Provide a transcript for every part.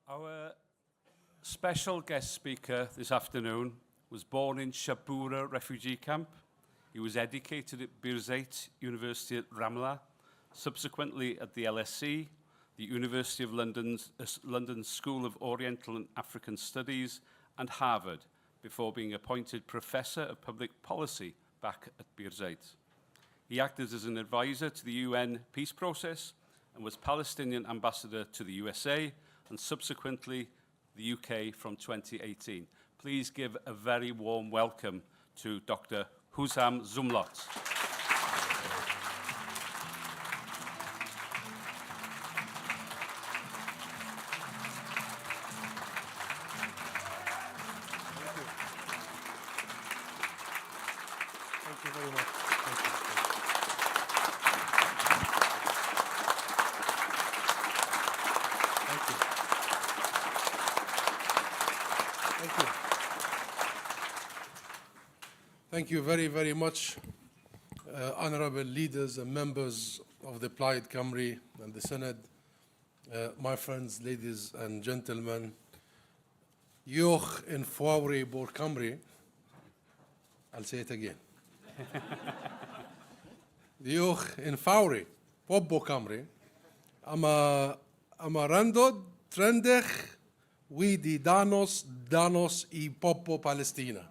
Our special guest speaker this afternoon was born in Shabura refugee camp. He was educated at Birzeit University at Ramla, subsequently at the LSE, the University of London's London School of Oriental and African Studies, and Harvard, before being appointed Professor of Public Policy back at Birzeit. He acted as an advisor to the UN peace process and was Palestinian ambassador to the USA and subsequently the UK from 2018. Please give a very warm welcome to Dr. Husam Zomlot. Thank you very much. Thank you very, very much, honorable leaders and members of the Plaid Cymru and the Synod, my friends, ladies and gentlemen. Yoch in Fawri Bor Cymru. I'll say it again. Yoch in Fawri Bor Cymru. Ama randod trendech we di danos I Popo Palestina.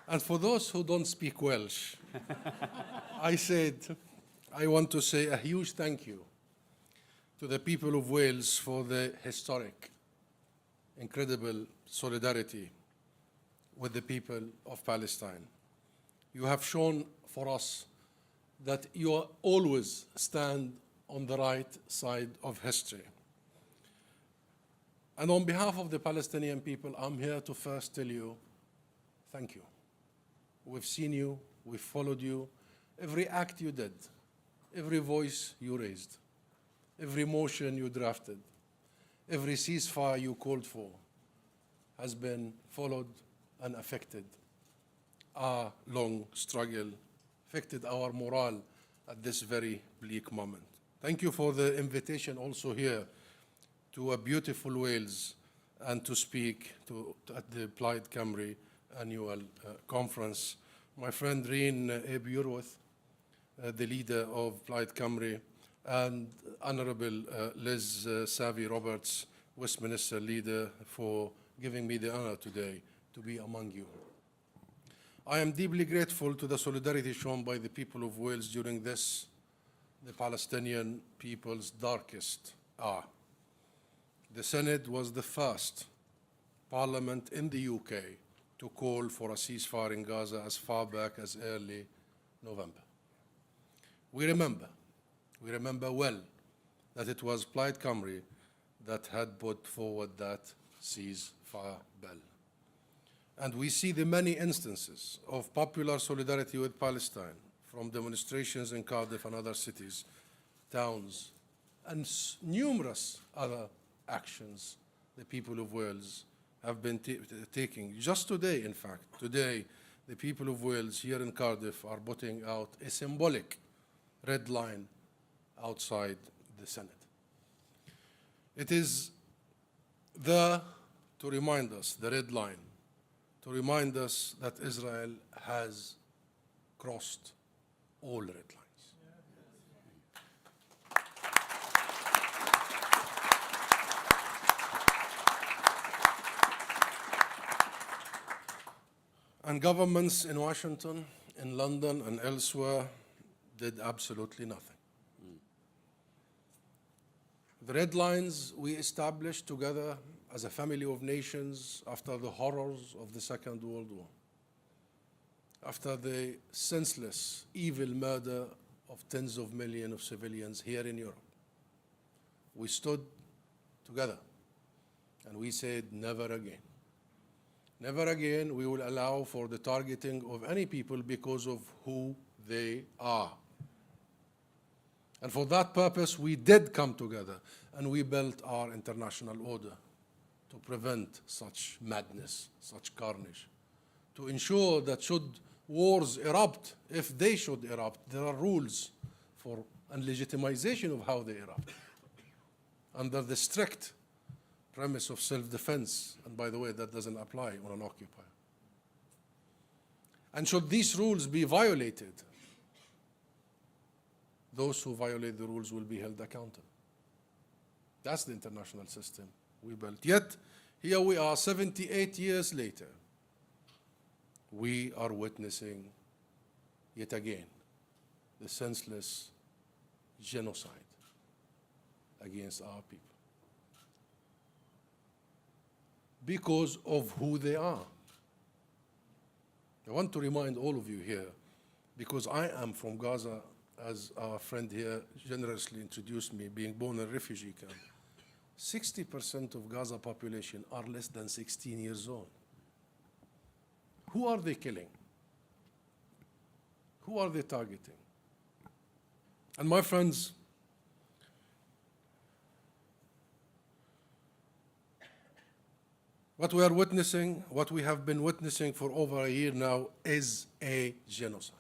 And for those who don't speak Welsh, I want to say a huge thank you to the people of Wales for the historic, incredible solidarity with the people of Palestine. You have shown for us that you always stand on the right side of history. And on behalf of the Palestinian people, I'm here to first tell you, thank you. We've seen you, we've followed you, every act you did, every voice you raised, every motion you drafted, every ceasefire you called for has been followed and affected. Our long struggle affected our morale at this very bleak moment. Thank you for the invitation also here to a beautiful Wales and to speak at the Plaid Cymru annual conference. My friend Reen Ebiurwath, the leader of Plaid Cymru, and Honorable Liz Savvy Roberts, Westminster leader, for giving me the honor today to be among you. I am deeply grateful to the solidarity shown by the people of Wales during this, the Palestinian people's darkest hour. The Synod was the first parliament in the UK to call for a ceasefire in Gaza as far back as early November. We remember well that it was Plaid Cymru that had put forward that ceasefire bill. And we see the many instances of popular solidarity with Palestine, from demonstrations in Cardiff and other cities, towns, and numerous other actions the people of Wales have been taking. Just today, in fact, the people of Wales here in Cardiff are putting out a symbolic red line outside the Senate. It is there to remind us, the red line, to remind us that Israel has crossed all red lines. And governments in Washington, in London, and elsewhere did absolutely nothing. The red lines we established together as a family of nations after the horrors of the Second World War, after the senseless, evil murder of tens of millions of civilians here in Europe. We stood together and we said, never again. Never again we will allow for the targeting of any people because of who they are. And for that purpose, we did come together and we built our international order to prevent such madness, such carnage, to ensure that should wars erupt, if they should erupt, there are rules for and legitimization of how they erupt under the strict premise of self-defense. And by the way, that doesn't apply on an occupier. And should these rules be violated, those who violate the rules will be held accountable. That's the international system we built. Yet, here we are 78 years later. We are witnessing, yet again, the senseless genocide against our people because of who they are. I want to remind all of you here, because I am from Gaza, as our friend here generously introduced me, being born in a refugee camp. 60% of Gaza population are less than 16 years old. Who are they killing? Who are they targeting? And my friends, what we are witnessing, what we have been witnessing for over a year now, is a genocide.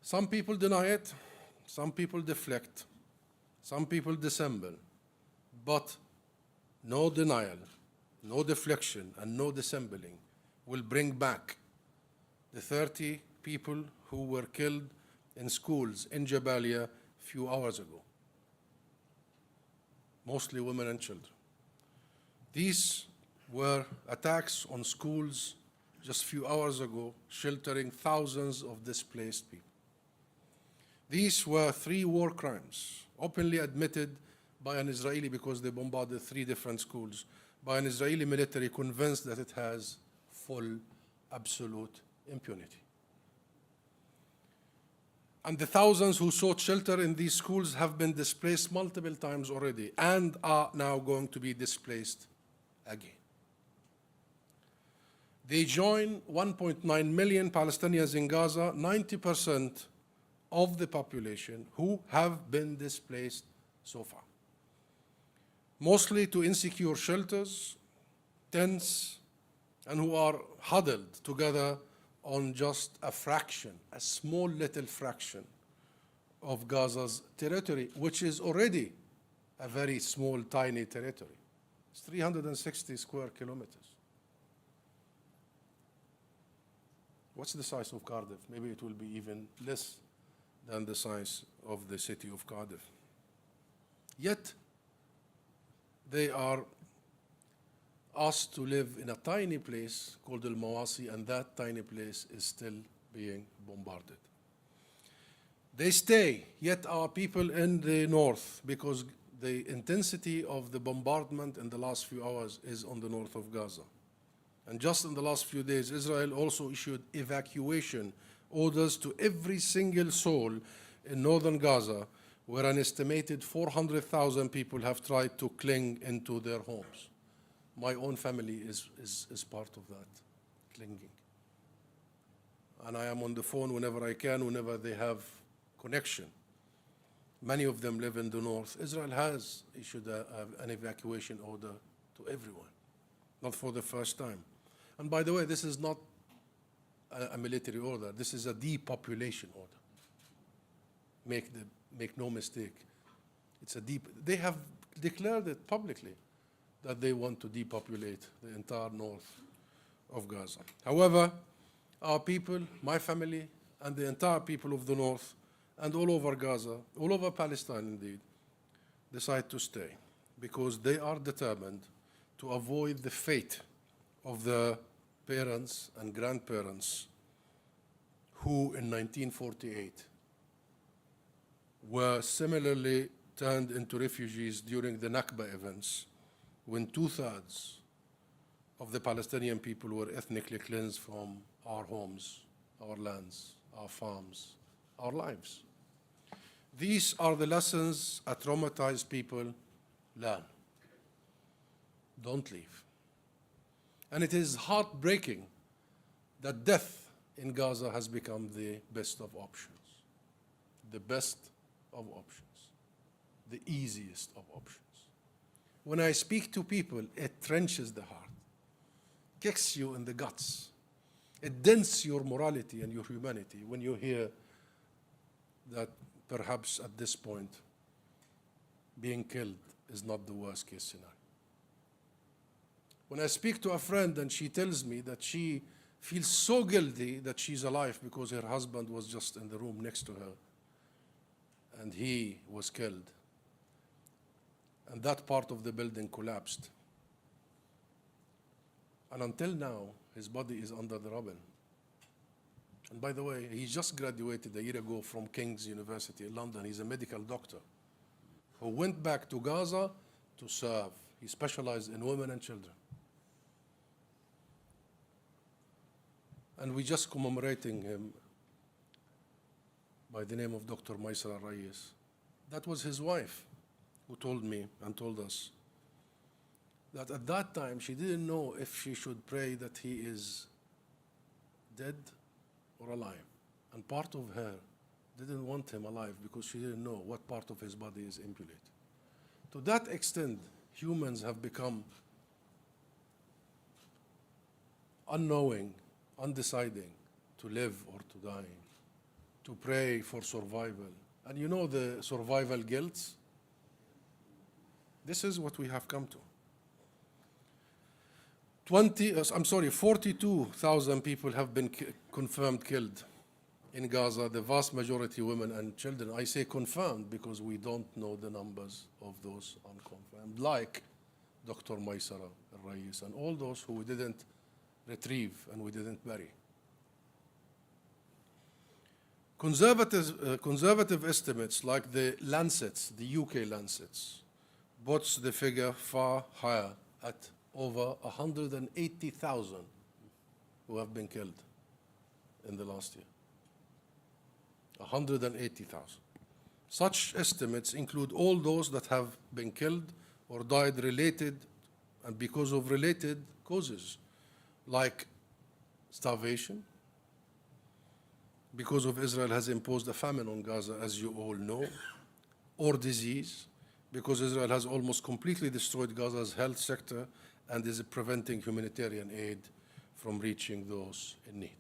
Some people deny it, some people deflect, some people dissemble, but no denial, no deflection, and no dissembling will bring back the 30 people who were killed in schools in Jabalia a few hours ago, mostly women and children. These were attacks on schools just a few hours ago, sheltering thousands of displaced people. These were 3 war crimes, openly admitted by an Israeli, because they bombarded 3 different schools, by an Israeli military convinced that it has full, absolute impunity. And the thousands who sought shelter in these schools have been displaced multiple times already and are now going to be displaced again. They join 1.9 million Palestinians in Gaza, 90% of the population who have been displaced so far, mostly to insecure shelters, tents, and who are huddled together on just a fraction, a small little fraction of Gaza's territory, which is already a very small, tiny territory. It's 360 square kilometers. What's the size of Cardiff? Maybe it will be even less than the size of the city of Cardiff. Yet, they are asked to live in a tiny place called Al-Mawasi, and that tiny place is still being bombarded. They stay, yet our people in the north, because the intensity of the bombardment in the last few hours is on the north of Gaza. And just in the last few days, Israel also issued evacuation orders to every single soul in northern Gaza, where an estimated 400,000 people have tried to cling into their homes. My own family is part of that clinging. And I am on the phone whenever I can, whenever they have connection. Many of them live in the north. Israel has issued an evacuation order to everyone, not for the first time. And by the way, this is not a military order. This is a depopulation order. Make no mistake. It's a they have declared it publicly that they want to depopulate the entire north of Gaza. However, our people, my family, and the entire people of the north, and all over Gaza, all over Palestine indeed, decide to stay because they are determined to avoid the fate of the parents and grandparents who in 1948 were similarly turned into refugees during the Nakba events, when 2/3 of the Palestinian people were ethnically cleansed from our homes, our lands, our farms, our lives. These are the lessons a traumatized people learn. Don't leave. And it is heartbreaking that death in Gaza has become the best of options. The best of options. The easiest of options. When I speak to people, it trenches the heart, kicks you in the guts, It dents your morality and your humanity when you hear that perhaps at this point being killed is not the worst case scenario. When I speak to a friend and she tells me that she feels so guilty that she's alive because her husband was just in the room next to her and he was killed, and that part of the building collapsed. And until now, his body is under the rubble. And by the way, he just graduated a year ago from King's University in London. He's a medical doctor who went back to Gaza to serve. He specialized in women and children. And we're just commemorating him by the name of Dr. Maysara Rayis. That was his wife who told me and told us that at that time she didn't know if she should pray that he is dead or alive. And part of her didn't want him alive because she didn't know what part of his body is impulated. To that extent, humans have become unknowing, undeciding to live or to die, to pray for survival. And you know the survival guilt? This is what we have come to. 42,000 people have been confirmed killed in Gaza, the vast majority women and children. I say confirmed because we don't know the numbers of those unconfirmed, like Dr. Maysara Rayis and all those who we didn't retrieve and we didn't bury. Conservative estimates like the Lancets, the UK Lancets, puts the figure far higher at over 180,000 who have been killed in the last year. 180,000. Such estimates include all those that have been killed or died related and because of related causes, like starvation, because of Israel has imposed a famine on Gaza, as you all know, or disease, because Israel has almost completely destroyed Gaza's health sector and is preventing humanitarian aid from reaching those in need.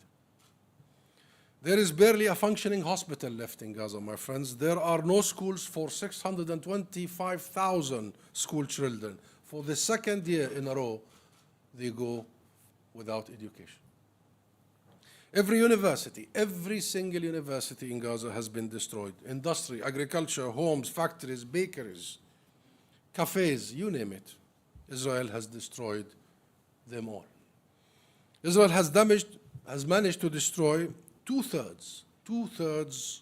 There is barely a functioning hospital left in Gaza, my friends. There are no schools for 625,000 school children. For the second year in a row, they go without education. Every university, every single university in Gaza has been destroyed. Industry, agriculture, homes, factories, bakeries, cafes, you name it. Israel has destroyed them all. Israel has managed to destroy two-thirds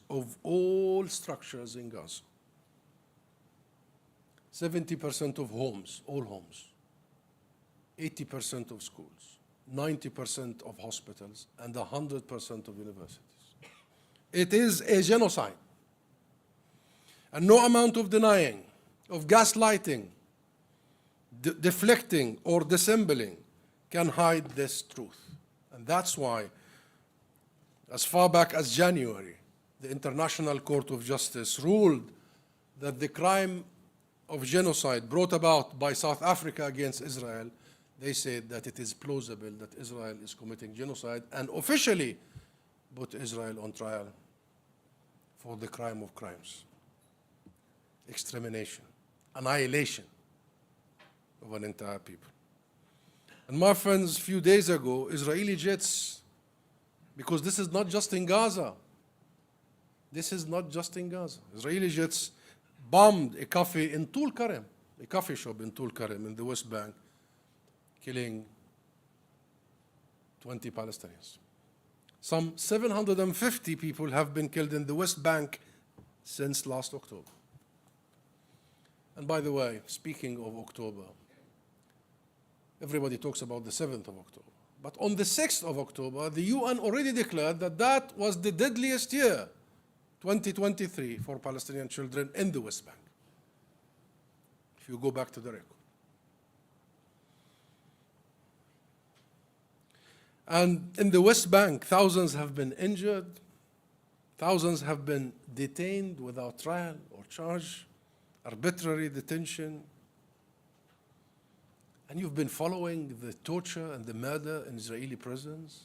of all structures in Gaza. 70% of homes, all homes. 80% of schools. 90% of hospitals, and 100% of universities. It is a genocide. And no amount of denying, of gaslighting, deflecting, or dissembling can hide this truth. And that's why, as far back as January, the International Court of Justice ruled that the crime of genocide brought about by South Africa against Israel, they said that it is plausible that Israel is committing genocide and officially put Israel on trial for the crime of crimes. Extermination, annihilation of an entire people. And my friends, a few days ago, Israeli jets, because this is not just in Gaza. This is not just in Gaza. Israeli jets bombed a cafe in Tul Karim, a coffee shop in Tul Karim in the West Bank, killing 20 Palestinians. Some 750 people have been killed in the West Bank since last October. And by the way, speaking of October, everybody talks about the 7th of October. But on the 6th of October, the UN already declared that that was the deadliest year, 2023, for Palestinian children in the West Bank. If you go back to the record. And in the West Bank, thousands have been injured, thousands have been detained without trial or charge, arbitrary detention. And you've been following the torture and the murder in Israeli prisons.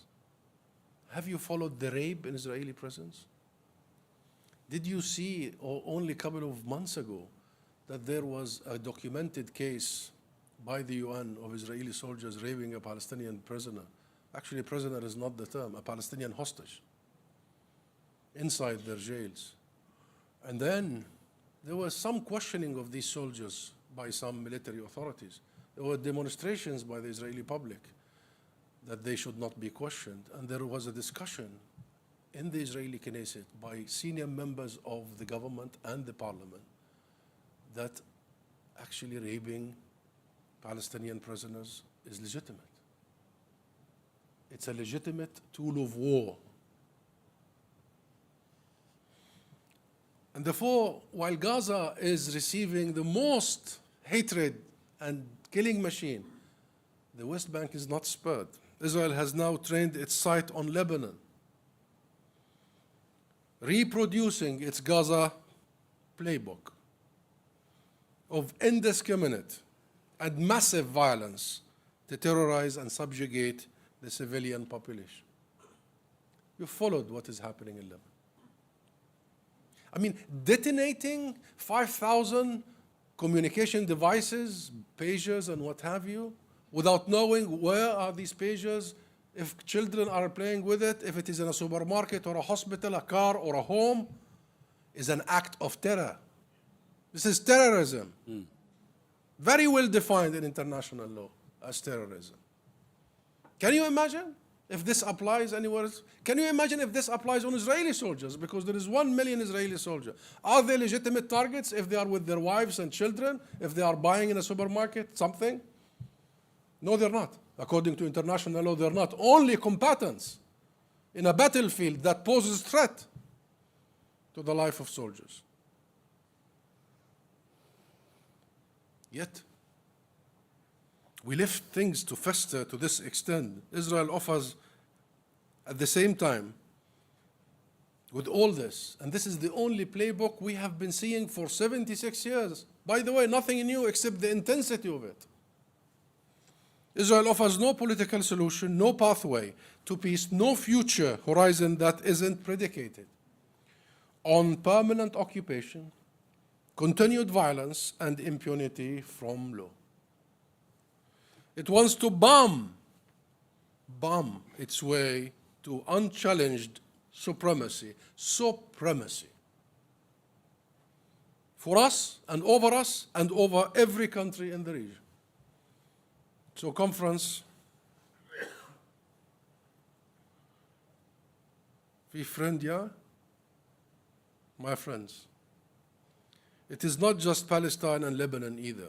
Have you followed the rape in Israeli prisons? Did you see, or only a couple of months ago, that there was a documented case by the UN of Israeli soldiers raping a Palestinian prisoner? Actually, prisoner is not the term, a Palestinian hostage, inside their jails. And then there was some questioning of these soldiers by some military authorities. There were demonstrations by the Israeli public that they should not be questioned. And there was a discussion in the Israeli Knesset by senior members of the government and the parliament that actually raping Palestinian prisoners is legitimate. It's a legitimate tool of war. And therefore, while Gaza is receiving the most hatred and killing machine, the West Bank is not spared. Israel has now trained its sight on Lebanon, reproducing its Gaza playbook of indiscriminate and massive violence to terrorize and subjugate the civilian population. You followed what is happening in Lebanon. I mean, detonating 5,000 communication devices, pagers and what have you, without knowing where are these pagers, if children are playing with it, if it is in a supermarket or a hospital, a car or a home, is an act of terror. This is terrorism. Very well defined in international law as terrorism. Can you imagine if this applies anywhere else? Can you imagine if this applies on Israeli soldiers? Because there is 1 million Israeli soldiers. Are they legitimate targets if they are with their wives and children, if they are buying in a supermarket something? No, they're not. According to international law, they're not. Only combatants in a battlefield that poses threat to the life of soldiers. Yet, we left things to fester to this extent. Israel offers, at the same time, with all this, and this is the only playbook we have been seeing for 76 years. By the way, nothing new except the intensity of it. Israel offers no political solution, no pathway to peace, no future horizon that isn't predicated on permanent occupation, continued violence, and impunity from law. It wants to bomb its way to unchallenged supremacy for us and over every country in the region. So conference, we friend, yeah? My friends, it is not just Palestine and Lebanon either.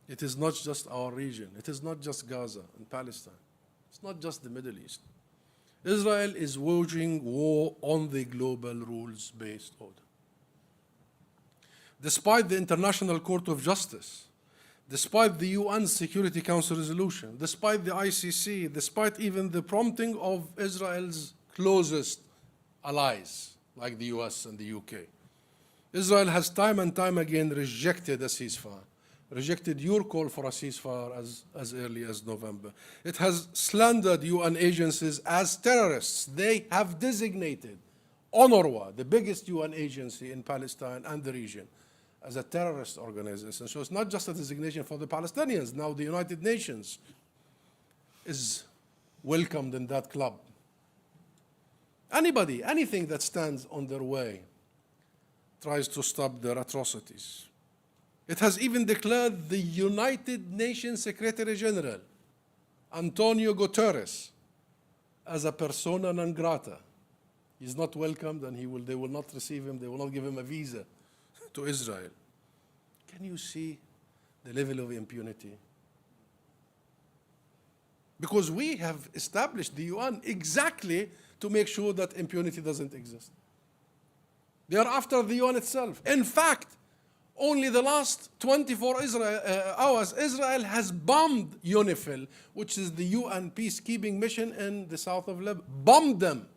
It is not just our region. It is not just Gaza and Palestine. It's not just the Middle East. Israel is waging war on the global rules-based order. Despite the International Court of Justice, despite the UN Security Council resolution, despite the ICC, despite even the prompting of Israel's closest allies, like the US and the UK, Israel has time and time again rejected a ceasefire, rejected your call for a ceasefire as early as November. It has slandered UN agencies as terrorists. They have designated UNRWA, the biggest UN agency in Palestine and the region, as a terrorist organization. So it's not just a designation for the Palestinians. Now the United Nations is welcomed in that club. Anybody, anything that stands on their way tries to stop their atrocities. It has even declared the United Nations Secretary General, Antonio Guterres, as a persona non grata. He's not welcomed and they will not receive him, they will not give him a visa to Israel. Can you see the level of impunity? Because we have established the UN exactly to make sure that impunity doesn't exist. They are after the UN itself. In fact, only the last 24 hours, Israel has bombed UNIFIL, which is the UN peacekeeping mission in the south of Lebanon. Bombed them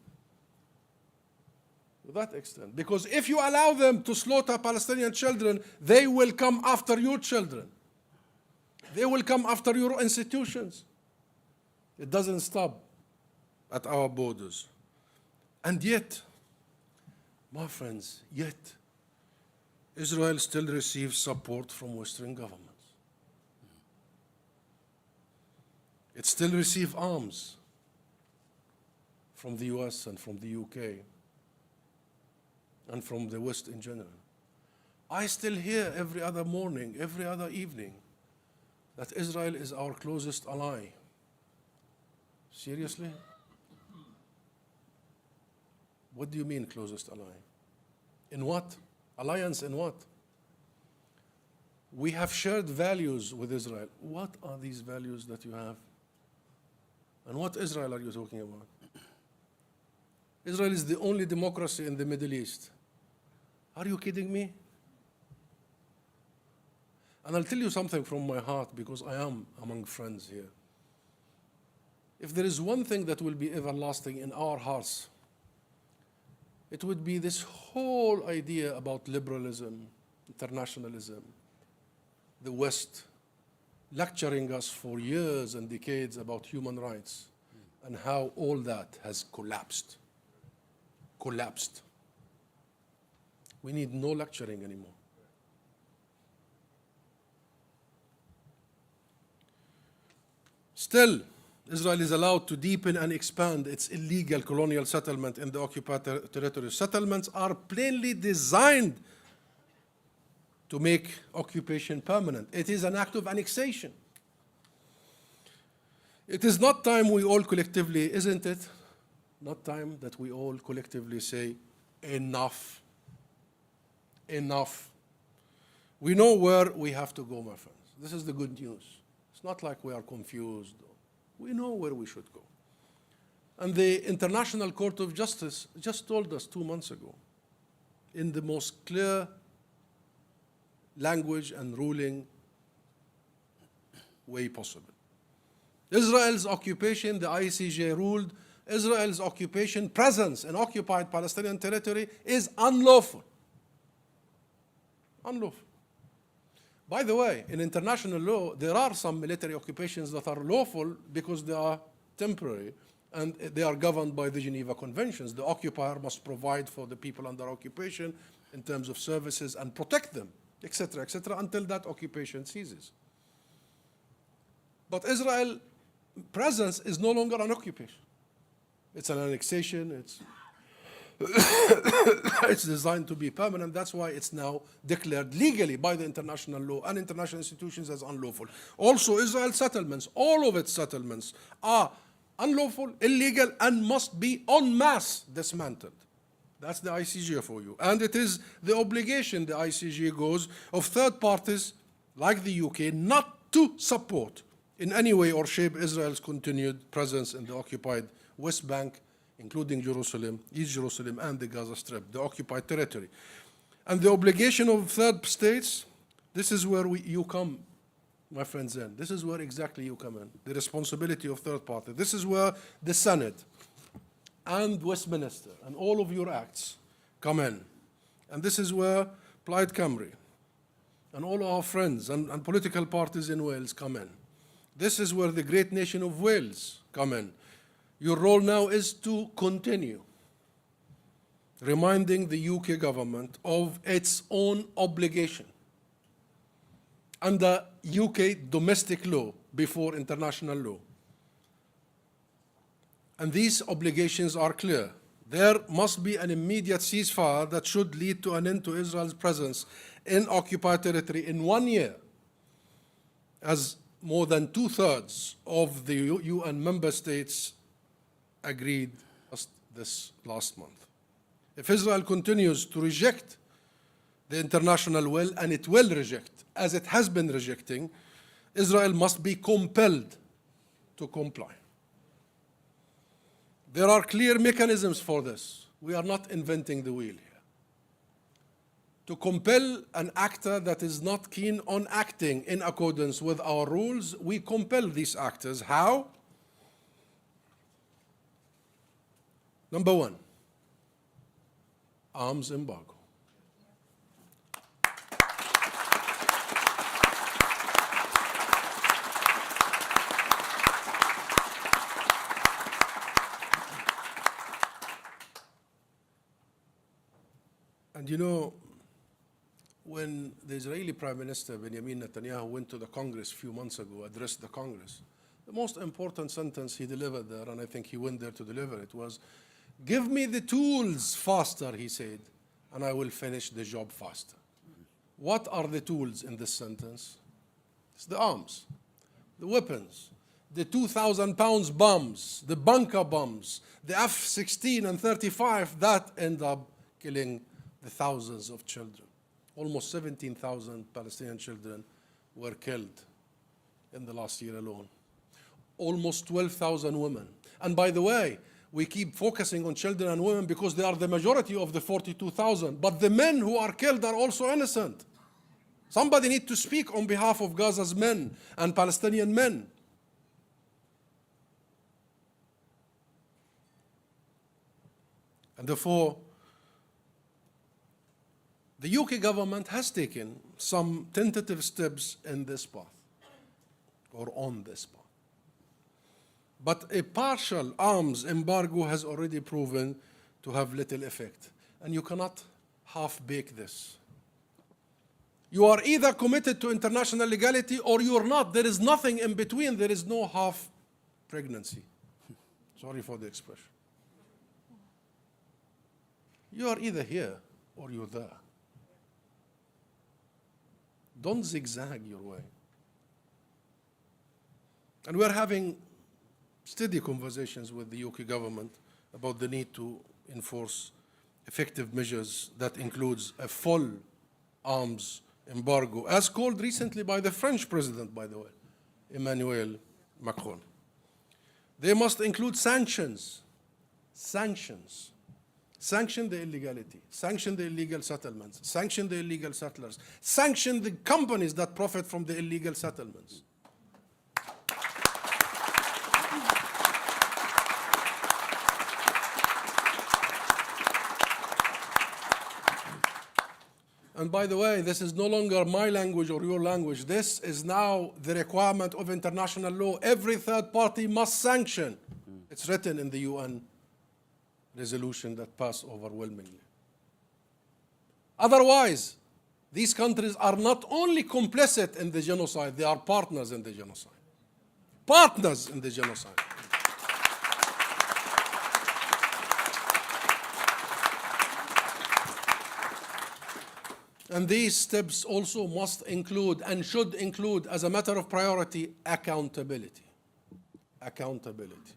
to that extent. Because if you allow them to slaughter Palestinian children, they will come after your children. They will come after your institutions. It doesn't stop at our borders. And yet, my friends, yet, Israel still receives support from Western governments. It still receives arms from the US and from the UK and from the West in general. I still hear every other morning, every other evening, that Israel is our closest ally. Seriously? What do you mean closest ally? In what? Alliance in what? We have shared values with Israel. What are these values that you have? And what Israel are you talking about? Israel is the only democracy in the Middle East. Are you kidding me? And I'll tell you something from my heart, because I am among friends here. If there is one thing that will be everlasting in our hearts, it would be this whole idea about liberalism, internationalism, the West lecturing us for years and decades about human rights, and how all that has collapsed. Collapsed. We need no lecturing anymore. Still, Israel is allowed to deepen and expand its illegal colonial settlement in the occupied territories. Settlements are plainly designed to make occupation permanent. It is an act of annexation. It is not time we all collectively, isn't it? Not time that we all collectively say, enough. Enough. We know where we have to go, my friends. This is the good news. It's not like we are confused. We know where we should go. And the International Court of Justice just told us 2 months ago, in the most clear language and ruling way possible. Israel's occupation, the ICJ ruled, Israel's occupation, presence in occupied Palestinian territory is unlawful. Unlawful. By the way, in international law, there are some military occupations that are lawful because they are temporary and they are governed by the Geneva Conventions. The occupier must provide for the people under occupation in terms of services and protect them, etc., until that occupation ceases. But Israel's presence is no longer an occupation. It's an annexation, it's designed to be permanent. That's why it's now declared legally by the international law and international institutions as unlawful. Also, Israel's settlements, all of its settlements, are unlawful, illegal, and must be en masse dismantled. That's the ICJ for you. And it is the obligation, the ICJ goes, of third parties like the UK not to support in any way or shape Israel's continued presence in the occupied West Bank, including Jerusalem, East Jerusalem, and the Gaza Strip, the occupied territory. And the obligation of third states, this is where you come, my friends, in. This is where exactly you come in, the responsibility of third party. This is where the Senate and Westminster and all of your acts come in. And this is where Plaid Cymru and all our friends and political parties in Wales come in. This is where the great nation of Wales come in. Your role now is to continue reminding the UK government of its own obligation under UK domestic law before international law. And these obligations are clear. There must be an immediate ceasefire that should lead to an end to Israel's presence in occupied territory in 1 year, as more than 2/3 of the UN member states agreed this last month. If Israel continues to reject the international will, and it will reject, as it has been rejecting, Israel must be compelled to comply. There are clear mechanisms for this. We are not inventing the wheel here. To compel an actor that is not keen on acting in accordance with our rules, we compel these actors. How? Number one, arms embargo. And you know, when the Israeli Prime Minister Benjamin Netanyahu went to the Congress a few months ago, addressed the Congress, the most important sentence he delivered there, and I think he went there to deliver it, was, "Give me the tools faster," he said, "and I will finish the job faster." What are the tools in this sentence? It's the arms, the weapons, the 2,000 pounds bombs, the bunker bombs, the F-16 and 35 that end up killing the thousands of children. Almost 17,000 Palestinian children were killed in the last year alone. Almost 12,000 women. And by the way, we keep focusing on children and women because they are the majority of the 42,000. But the men who are killed are also innocent. Somebody needs to speak on behalf of Gaza's men and Palestinian men. And therefore, the UK government has taken some tentative steps in this path, or on this path. But a partial arms embargo has already proven to have little effect. And you cannot half-bake this. You are either committed to international legality or you are not. There is nothing in between. There is no half pregnancy. Sorry for the expression. You are either here or you're there. Don't zigzag your way. And we're having steady conversations with the UK government about the need to enforce effective measures that includes a full arms embargo, as called recently by the French president, by the way, Emmanuel Macron. They must include sanctions. Sanctions. Sanction the illegality, sanction the illegal settlements, sanction the illegal settlers, sanction the companies that profit from the illegal settlements. And by the way, this is no longer my language or your language. This is now the requirement of international law. Every third party must sanction. It's written in the UN resolution that passed overwhelmingly. Otherwise, these countries are not only complicit in the genocide, they are partners in the genocide. Partners in the genocide. And these steps also must include and should include, as a matter of priority, accountability. Accountability.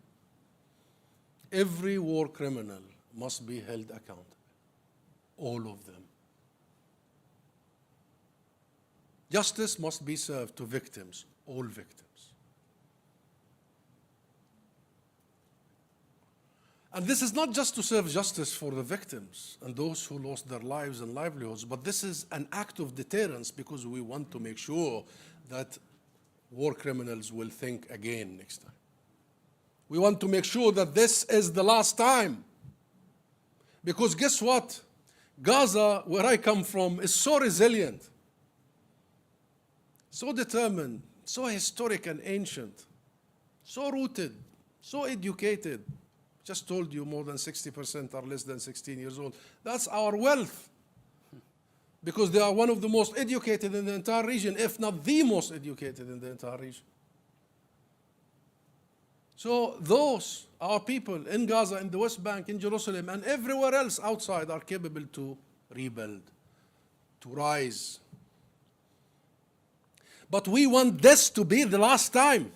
Every war criminal must be held accountable. All of them. Justice must be served to victims, all victims. And this is not just to serve justice for the victims and those who lost their lives and livelihoods, but this is an act of deterrence because we want to make sure that war criminals will think again next time. We want to make sure that this is the last time. Because guess what? Gaza, where I come from, is so resilient, so determined, so historic and ancient, so rooted, so educated. Just told you more than 60% are less than 16 years old. That's our wealth. Because they are one of the most educated in the entire region, if not the most educated in the entire region. So those, our people in Gaza, in the West Bank, in Jerusalem, and everywhere else outside are capable to rebuild, to rise. But we want this to be the last time.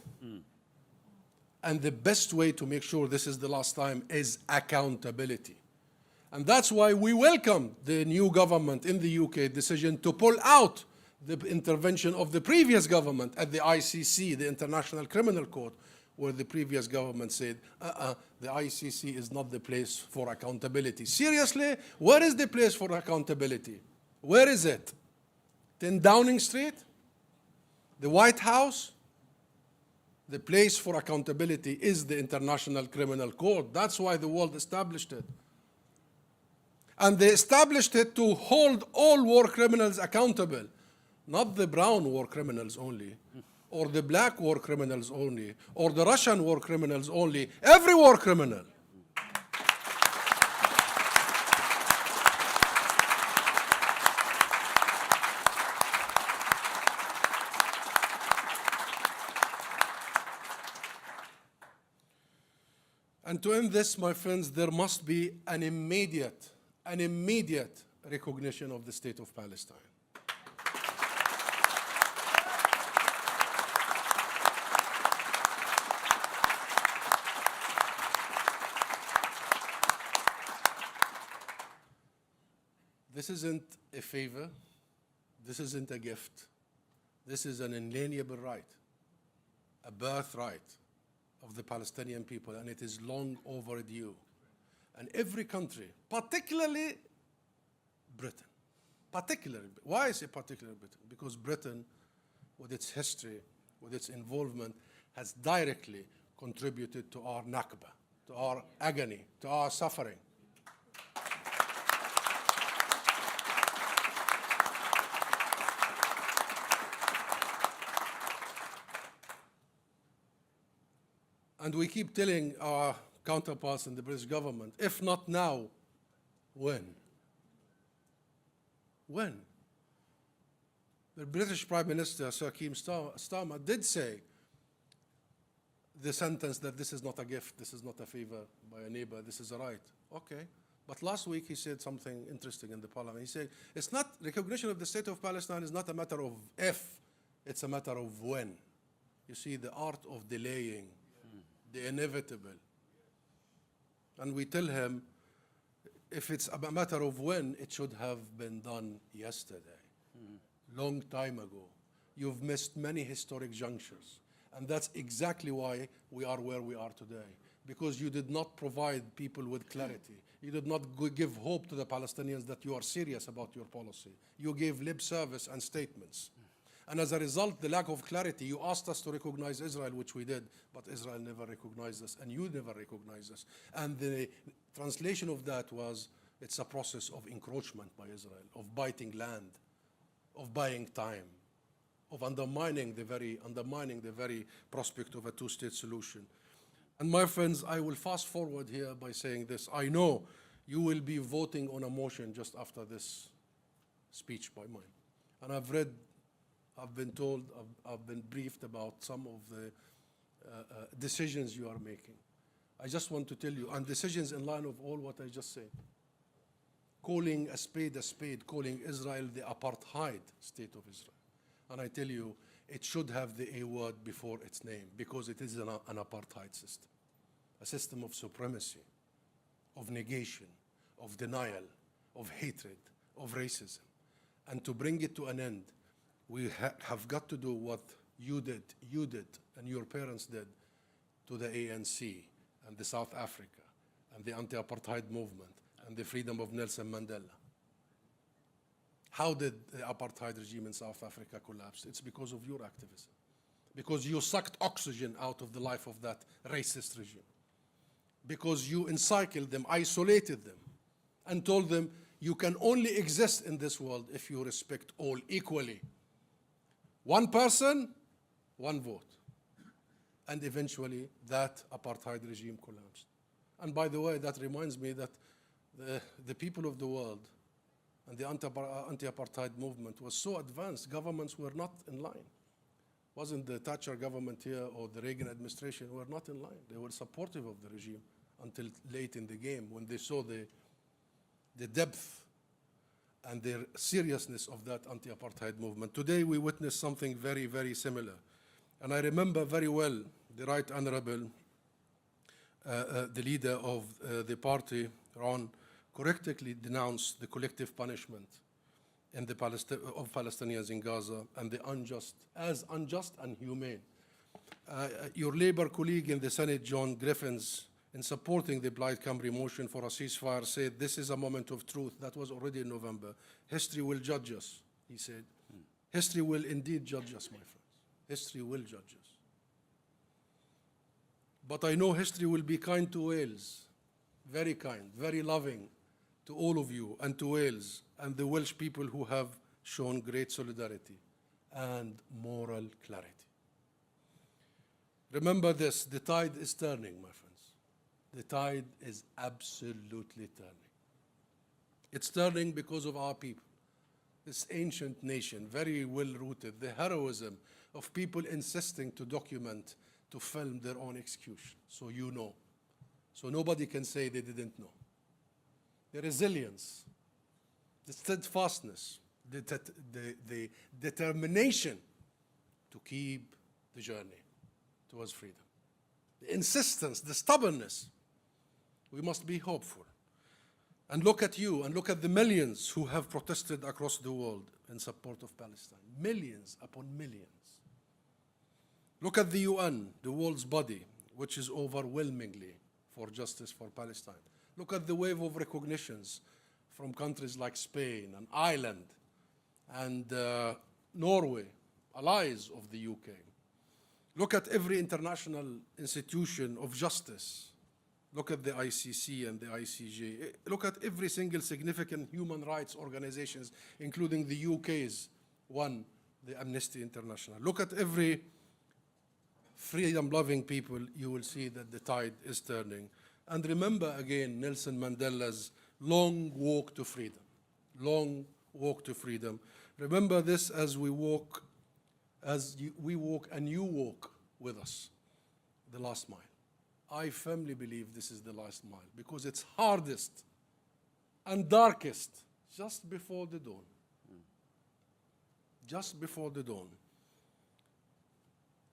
And the best way to make sure this is the last time is accountability. And that's why we welcome the new government in the UK decision to pull out the intervention of the previous government at the ICC, the International Criminal Court, where the previous government said, the ICC is not the place for accountability. Seriously? Where is the place for accountability? Where is it? 10 Downing Street? The White House? The place for accountability is the International Criminal Court. That's why the world established it. And they established it to hold all war criminals accountable, not the brown war criminals only, or the black war criminals only, or the Russian war criminals only, every war criminal. And to end this, my friends, there must be an immediate recognition of the state of Palestine. This isn't a favor. This isn't a gift. This is an inalienable right, a birthright of the Palestinian people, and it is long overdue. And every country, particularly Britain, why is it particularly Britain? Because Britain, with its history, with its involvement, has directly contributed to our Nakba, to our agony, to our suffering. And we keep telling our counterparts in the British government, if not now, when? When? The British Prime Minister, Sir Keir Starmer, did say the sentence that this is not a gift, this is not a favor by a neighbor, this is a right. Okay. But last week he said something interesting in the parliament. He said, it's not, recognition of the state of Palestine is not a matter of if, it's a matter of when. You see, the art of delaying the inevitable. And we tell him, if it's a matter of when, it should have been done yesterday, long time ago. You've missed many historic junctures. And that's exactly why we are where we are today. Because you did not provide people with clarity. You did not give hope to the Palestinians that you are serious about your policy. You gave lip service and statements. And as a result, the lack of clarity, you asked us to recognize Israel, which we did, but Israel never recognized us, and you never recognized us. And the translation of that was, it's a process of encroachment by Israel, of biting land, of buying time, of undermining the very prospect of a two-state solution. And my friends, I will fast forward here by saying this. I know you will be voting on a motion just after this speech by mine. And I've been told, I've been briefed about some of the decisions you are making. I just want to tell you, and decisions in line of all what I just said. Calling a spade, calling Israel the apartheid state of Israel. And I tell you, it should have the A word before its name, because it is an apartheid system. A system of supremacy, of negation, of denial, of hatred, of racism. And to bring it to an end, we have got to do what you did, and your parents did to the ANC and the South Africa and the anti-apartheid movement and the freedom of Nelson Mandela. How did the apartheid regime in South Africa collapse? It's because of your activism. Because you sucked oxygen out of the life of that racist regime. Because you encircled them, isolated them, and told them you can only exist in this world if you respect all equally. One person, one vote. And eventually, that apartheid regime collapsed. And by the way, that reminds me that the people of the world and the anti-apartheid movement was so advanced, governments were not in line. Wasn't the Thatcher government here or the Reagan administration were not in line. They were supportive of the regime until late in the game when they saw the depth and the seriousness of that anti-apartheid movement. Today we witness something very, very similar. And I remember very well the Right Honorable, the leader of the party, Ron, correctly denounced the collective punishment in the of Palestinians in Gaza and the unjust and inhumane. Your Labour colleague in the Senate, John Griffiths, in supporting the Plaid Cymru motion for a ceasefire, said, this is a moment of truth. That was already in November. History will judge us, he said. History will indeed judge us, my friends. History will judge us. But I know history will be kind to Wales, very kind, very loving to all of you and to Wales and the Welsh people who have shown great solidarity and moral clarity. Remember this, the tide is turning, my friends. The tide is absolutely turning. It's turning because of our people. This ancient nation, very well rooted, the heroism of people insisting to document, to film their own execution. So you know. So nobody can say they didn't know. The resilience, the steadfastness, the determination to keep the journey towards freedom. The insistence, the stubbornness. We must be hopeful. And look at you, and look at the millions who have protested across the world in support of Palestine. Millions upon millions. Look at the UN, the world's body, which is overwhelmingly for justice for Palestine. Look at the wave of recognitions from countries like Spain and Ireland and Norway, allies of the UK. Look at every international institution of justice. Look at the ICC and the ICJ. Look at every single significant human rights organizations, including the UK's one, the Amnesty International. Look at every freedom-loving people, you will see that the tide is turning. And remember again Nelson Mandela's long walk to freedom. Long walk to freedom. Remember this as we walk, we walk and you walk with us, the last mile. I firmly believe this is the last mile because it's hardest and darkest just before the dawn. Just before the dawn.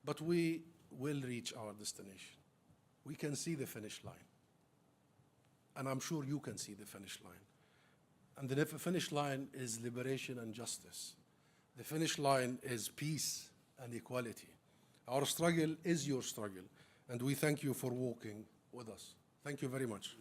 But we will reach our destination. We can see the finish line. And I'm sure you can see the finish line. And the finish line is liberation and justice. The finish line is peace and equality. Our struggle is your struggle. And we thank you for walking with us. Thank you very much.